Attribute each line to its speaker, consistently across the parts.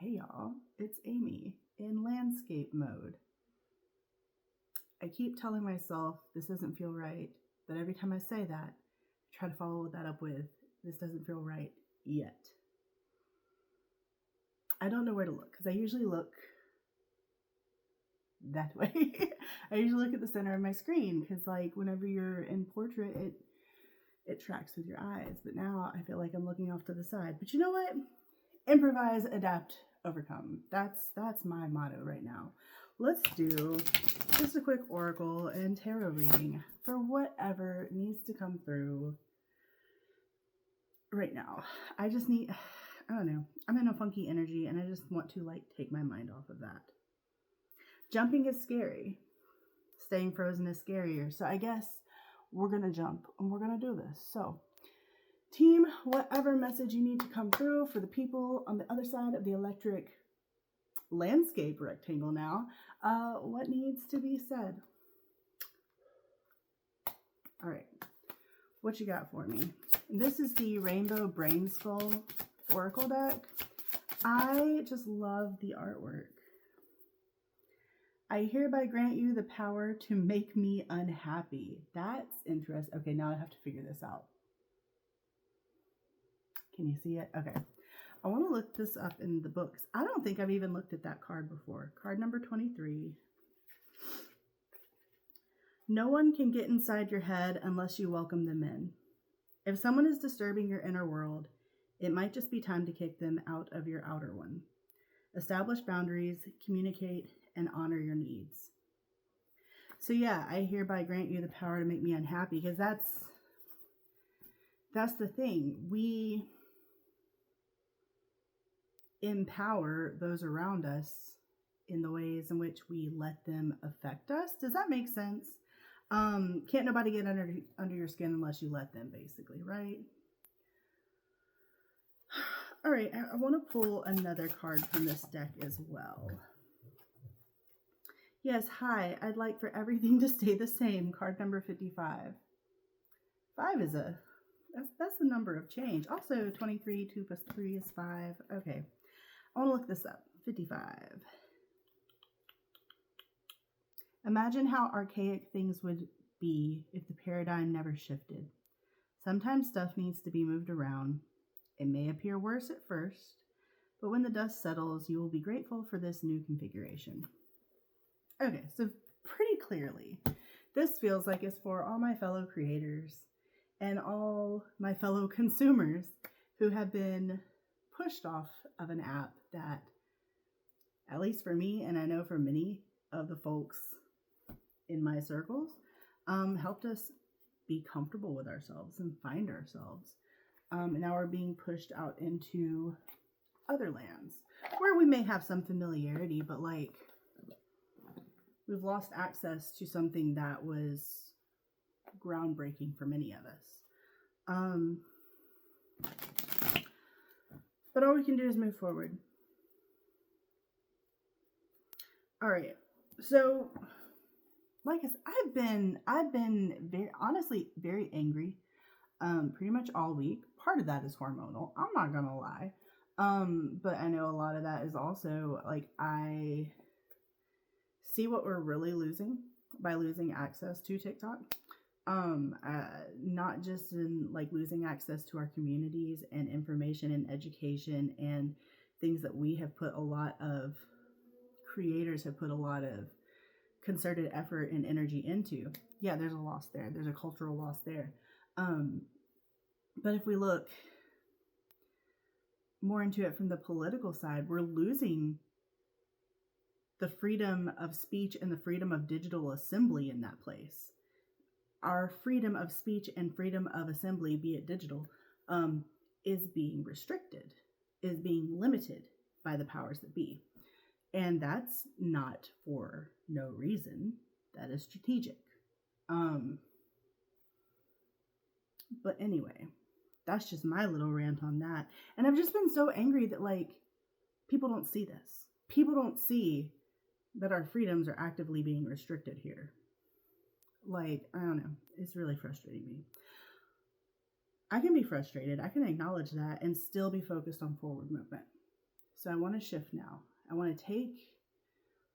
Speaker 1: Hey y'all, it's Amy in landscape mode. I keep telling myself this doesn't feel right, but every time I say that, I try to follow that up with this doesn't feel right yet. I don't know where to look because I usually look that way. I usually look at the center of my screen because, like, whenever you're in portrait, it tracks with your eyes. But now I feel like I'm looking off to the side. But you know what? Improvise, adapt, overcome. That's my motto right now. Let's do just a quick oracle and tarot reading for whatever needs to come through right now. I don't know. I'm in a funky energy and I just want to take my mind off of that. Jumping is scary. Staying frozen is scarier. So I guess we're going to jump and we're going to do this. So team, whatever message you need to come through for the people on the other side of the electric landscape rectangle now, what needs to be said? All right, what you got for me? This is the Rainbow Brain Skull Oracle deck. I just love the artwork. I hereby grant you the power to make me unhappy. That's interesting. Okay, now I have to figure this out. Can you see it? Okay. I want to look this up in the books. I don't think I've even looked at that card before. Card number 23. No one can get inside your head unless you welcome them in. If someone is disturbing your inner world, it might just be time to kick them out of your outer one. Establish boundaries, communicate, and honor your needs. So yeah, I hereby grant you the power to make me unhappy, because that's the thing. We empower those around us in the ways in which we let them affect us. Does that make sense? Can't nobody get under your skin unless you let them, basically, right? All right, I want to pull another card from this deck as well. Yes, hi, I'd like for everything to stay the same. Card number 55. 5 is that's the number of change. Also, 23, 2 plus 3 is 5. Okay, I want to look this up. 55. Imagine how archaic things would be if the paradigm never shifted. Sometimes stuff needs to be moved around. It may appear worse at first, but when the dust settles, you will be grateful for this new configuration. Okay, so pretty clearly, this feels like it's for all my fellow creators and all my fellow consumers who have been pushed off of an app that, at least for me, and I know for many of the folks in my circles, helped us be comfortable with ourselves and find ourselves. And now we're being pushed out into other lands where we may have some familiarity, but we've lost access to something that was groundbreaking for many of us. But all we can do is move forward. All right. So, like I said, I've been very angry, pretty much all week. Part of that is hormonal. I'm not gonna lie. But I know a lot of that is also I see what we're really losing by losing access to TikTok. Not just in losing access to our communities and information and education and things that we have put a lot of creators have put a lot of concerted effort and energy into. Yeah, there's a loss there. There's a cultural loss there. But if we look more into it from the political side, we're losing the freedom of speech and the freedom of digital assembly in that place. Our freedom of speech and freedom of assembly, be it digital, is being restricted, is being limited by the powers that be. And that's not for no reason. That is strategic. But anyway, that's just my little rant on that. And I've just been so angry that people don't see this. People don't see that our freedoms are actively being restricted here. I don't know. It's really frustrating me. I can be frustrated. I can acknowledge that and still be focused on forward movement. So I want to shift now. I want to take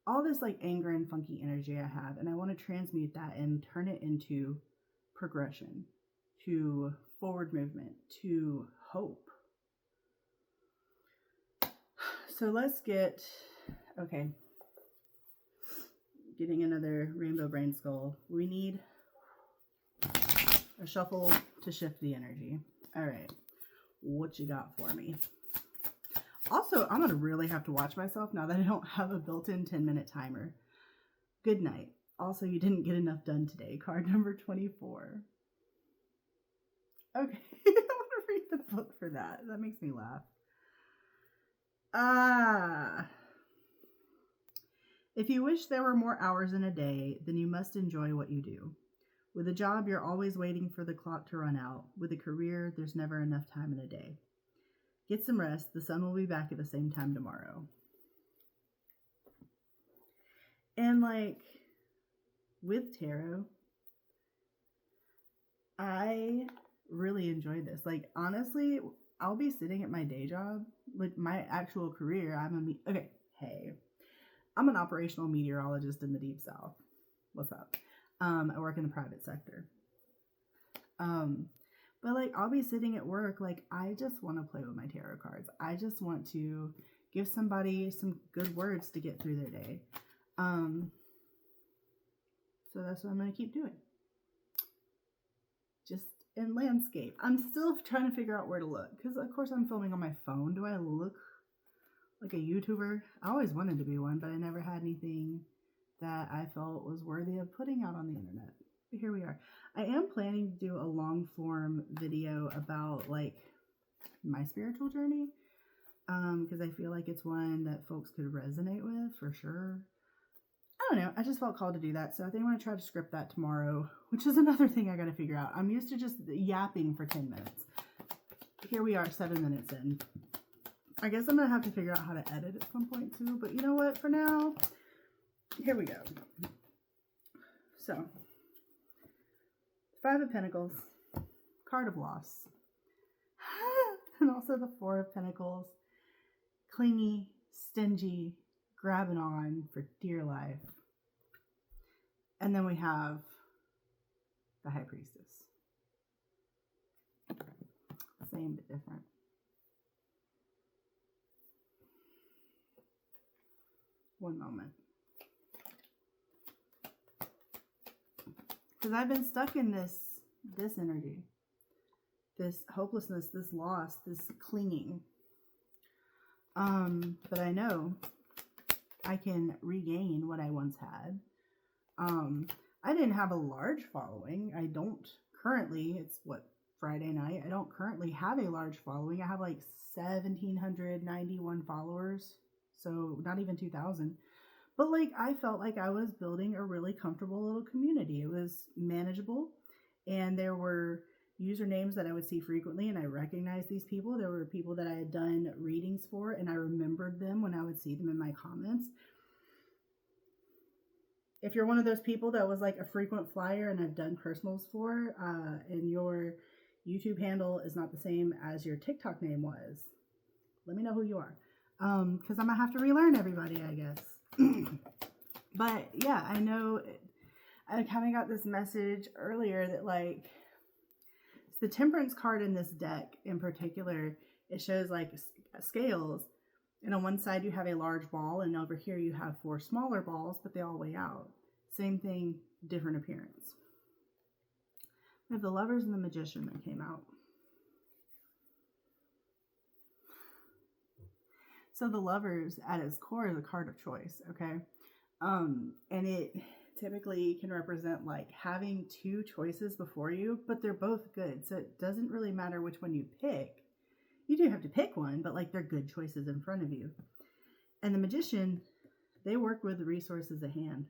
Speaker 1: all this like anger and funky energy I have, and I want to transmute that and turn it into progression, to forward movement, to hope. So let's get, okay, getting another rainbow brain skull. We need a shuffle to shift the energy. All right, what you got for me? Also, I'm going to really have to watch myself now that I don't have a built-in 10-minute timer. Good night. Also, you didn't get enough done today. Card number 24. Okay, I want to read the book for that. That makes me laugh. If you wish there were more hours in a day, then you must enjoy what you do. With a job, you're always waiting for the clock to run out. With a career, there's never enough time in a day. Get some rest. The sun will be back at the same time tomorrow. And like with tarot, I really enjoy this. Like honestly, I'll be sitting at my day job, like my actual career. I'm an operational meteorologist in the Deep South. What's up? I work in the private sector. But like I'll be sitting at work, like I just want to play with my tarot cards. I just want to give somebody some good words to get through their day. So that's what I'm going to keep doing. Just in landscape. I'm still trying to figure out where to look because of course I'm filming on my phone. Do I look like a YouTuber? I always wanted to be one, but I never had anything that I felt was worthy of putting out on the internet. But here we are. I am planning to do a long form video about like my spiritual journey because I feel like it's one that folks could resonate with for sure. I don't know. I just felt called to do that. So I think I'm going to try to script that tomorrow, which is another thing I got to figure out. I'm used to just yapping for 10 minutes. Here we are, 7 minutes in. I guess I'm going to have to figure out how to edit at some point too. But you know what? For now, here we go. So, 5 of Pentacles, card of loss, and also the 4 of Pentacles, clingy, stingy, grabbing on for dear life. And then we have the High Priestess. Same but different. One moment. Because I've been stuck in this energy, this hopelessness, this loss, this clinging. But I know I can regain what I once had. I didn't have a large following. I don't currently, it's what, Friday night. I don't currently have a large following. I have like 1,791 followers. So not even 2,000. But like I felt like I was building a really comfortable little community. It was manageable, and there were usernames that I would see frequently, and I recognized these people. There were people that I had done readings for, and I remembered them when I would see them in my comments. If you're one of those people that was like a frequent flyer and I've done personals for, and your YouTube handle is not the same as your TikTok name was, let me know who you are. Because I'm going to have to relearn everybody, I guess. But yeah, I know I kind of got this message earlier that like the Temperance card in this deck in particular, it shows like scales, and on one side you have a large ball, and over here you have 4 smaller balls, but they all weigh out. Same thing, different appearance. We have the Lovers and the Magician that came out. So the Lovers at its core is a card of choice, okay? And it typically can represent like having 2 choices before you, but they're both good. So it doesn't really matter which one you pick. You do have to pick one, but like they're good choices in front of you. And the Magician, they work with the resources at hand.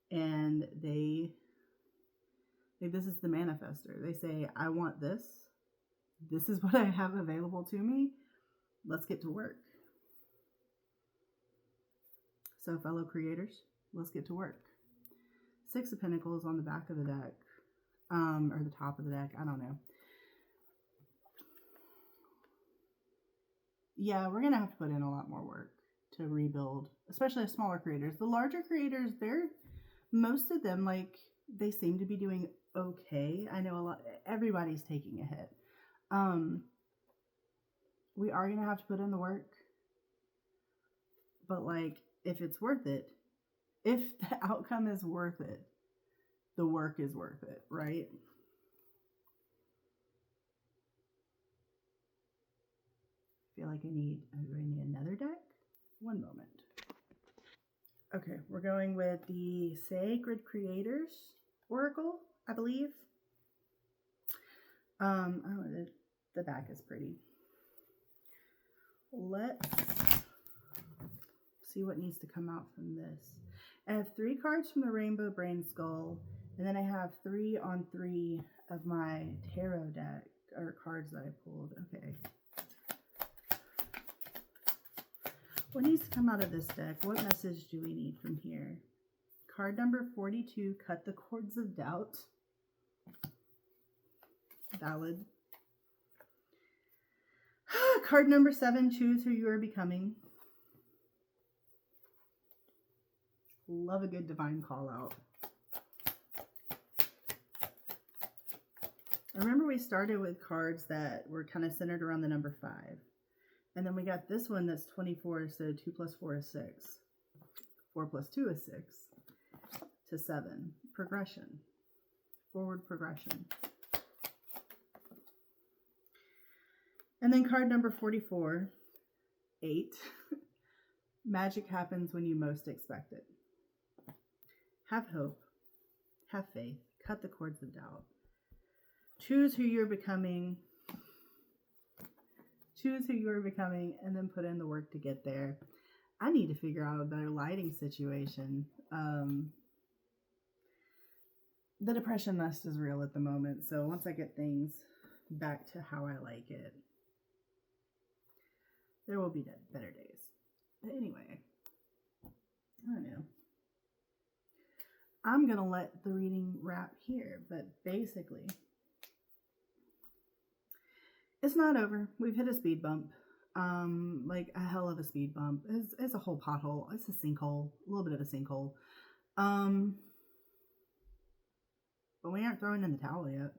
Speaker 1: And this is the manifester. They say, I want this. This is what I have available to me. Let's get to work. So fellow creators, let's get to work. 6 of Pentacles on the back of the deck, or the top of the deck, I don't know. yeah, we're gonna have to put in a lot more work to rebuild, especially the smaller creators. The larger creators, they're most of them, like, they seem to be doing okay. I know a lot, everybody's taking a hit. We are gonna have to put in the work, but like, if it's worth it, if the outcome is worth it, the work is worth it, right? I feel like do I need another deck? One moment. Okay, we're going with the Sacred Creators Oracle, I believe. Oh, the back is pretty. Let's see what needs to come out from this. I have 3 cards from the Rainbow Brain Skull, and then I have 3 on 3 of my tarot deck, or cards that I pulled. Okay. What needs to come out of this deck? What message do we need from here? Card number 42, Cut the Cords of Doubt. Valid. Card number 7, Choose Who You Are Becoming. Love a good divine call out. I remember we started with cards that were kind of centered around the number 5. And then we got this one that's 24, so 2 plus 4 is 6. 4 plus 2 is 6. To 7. Progression. Forward progression. And then card number 44, 8. Magic happens when you most expect it. Have hope. Have faith. Cut the cords of doubt. Choose who you're becoming. Choose who you are becoming, and then put in the work to get there. I need to figure out a better lighting situation. The depression nest is real at the moment, so once I get things back to how I like it, there will be better days. But anyway, I don't know. I'm going to let the reading wrap here, but basically, it's not over. We've hit a speed bump. Like a hell of a speed bump. It's a whole pothole. It's a sinkhole. A little bit of a sinkhole. But we aren't throwing in the towel yet.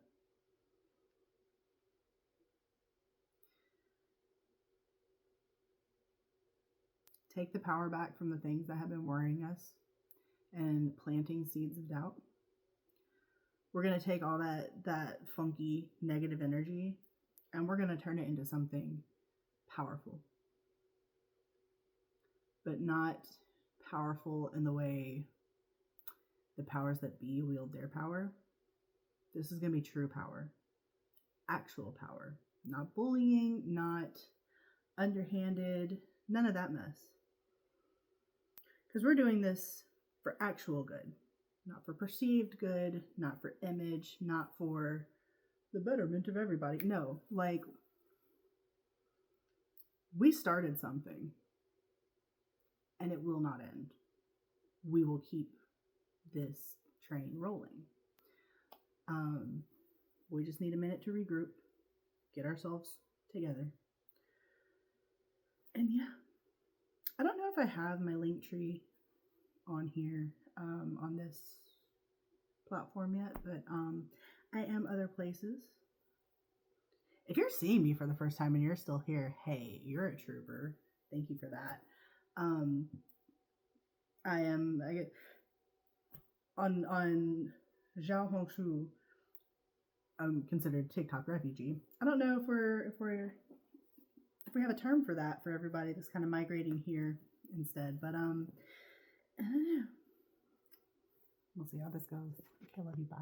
Speaker 1: Take the power back from the things that have been worrying us and planting seeds of doubt. We're going to take all that funky negative energy and we're going to turn it into something powerful. But not powerful in the way the powers that be wield their power. This is going to be true power. Actual power. Not bullying, not underhanded, none of that mess. Because we're doing this for actual good. Not for perceived good, not for image, not for the betterment of everybody. No, like, we started something and it will not end. We will keep this train rolling. We just need a minute to regroup, get ourselves together. And yeah, I don't know if I have my link tree on here, on this platform yet, but I am other places. If you're seeing me for the first time and you're still here, hey, you're a trooper. Thank you for that. I get on Xiaohongshu. I'm considered TikTok refugee. I don't know if we have a term for that for everybody that's kind of migrating here instead, but I don't know. We'll see how this goes. Okay, love you. Bye.